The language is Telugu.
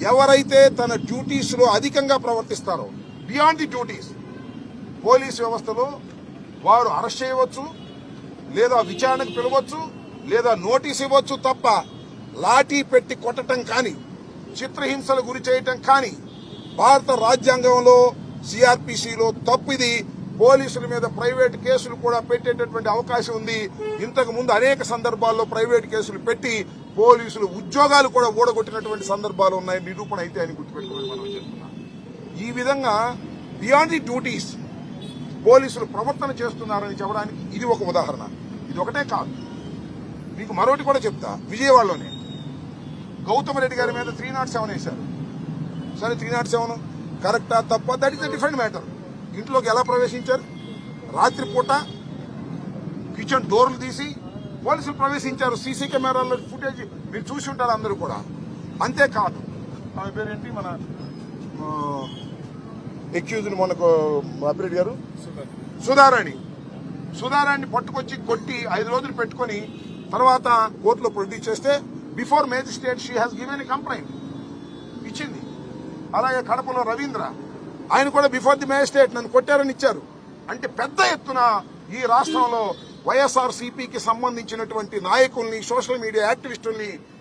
ఎవరైతే తన డ్యూటీస్ లో అధికంగా ప్రవర్తిస్తారో, బియాండ్ ది డ్యూటీస్, పోలీస్ వ్యవస్థలో వారు అరెస్ట్ చేయవచ్చు, లేదా విచారణకు పిలవచ్చు, లేదా నోటీస్ ఇవ్వచ్చు తప్ప లాఠీ పెట్టి కొట్టడం కానీ, చిత్రహింసలు గురి చేయటం కానీ భారత రాజ్యాంగంలో సిఆర్పిసిలో తప్పిది. పోలీసుల మీద ప్రైవేట్ కేసులు కూడా పెట్టేటటువంటి అవకాశం ఉంది. ఇంతకు ముందు అనేక సందర్భాల్లో ప్రైవేట్ కేసులు పెట్టి పోలీసులు ఉద్యోగాలు కూడా ఊడగొట్టినటువంటి సందర్భాలు ఉన్నాయి. నిరూపణ అయితే అని గుర్తుపెట్టుకోవాలి మనం చేస్తున్నాం. ఈ విధంగా బియాండ్ ది డ్యూటీస్ పోలీసులు ప్రవర్తన చేస్తున్నారని చెప్పడానికి ఇది ఒక ఉదాహరణ. ఇది ఒకటే కాదు, మీకు మరొకటి కూడా చెప్తా. విజయవాడలోనే గౌతమ్ రెడ్డి గారి మీద 307 వేశారు. సరే, 307 కరెక్టా తప్ప, that is the different matter. ఇంట్లోకి ఎలా ప్రవేశించారు? రాత్రిపూట కిచెన్ డోర్లు తీసి పోలీసులు ప్రవేశించారు. సీసీ కెమెరాల్లో ఫుటేజ్ మీరు చూసి ఉంటారు అందరూ కూడా. అంతేకాదు, ఆమె పేరేంటి, మన ఎక్యూజ్డ్ మనకు అభిరెడ్డి గారు, సుధారాణి పట్టుకొచ్చి కొట్టి 5 రోజులు పెట్టుకుని తర్వాత కోర్టులో ప్రొడ్యూస్ చేస్తే before magistrate she has given a complaint ఇచ్చింది. అలాగే కడపలో రవీంద్ర, ఆయన కూడా బిఫోర్ ది మేజిస్ట్రేట్ నన్ను కొట్టారని ఇచ్చారు. అంటే పెద్ద ఎత్తున ఈ రాష్ట్రంలో వైఎస్ఆర్సీపీకి సంబంధించినటువంటి నాయకుల్ని, సోషల్ మీడియా యాక్టివిస్టుల్ని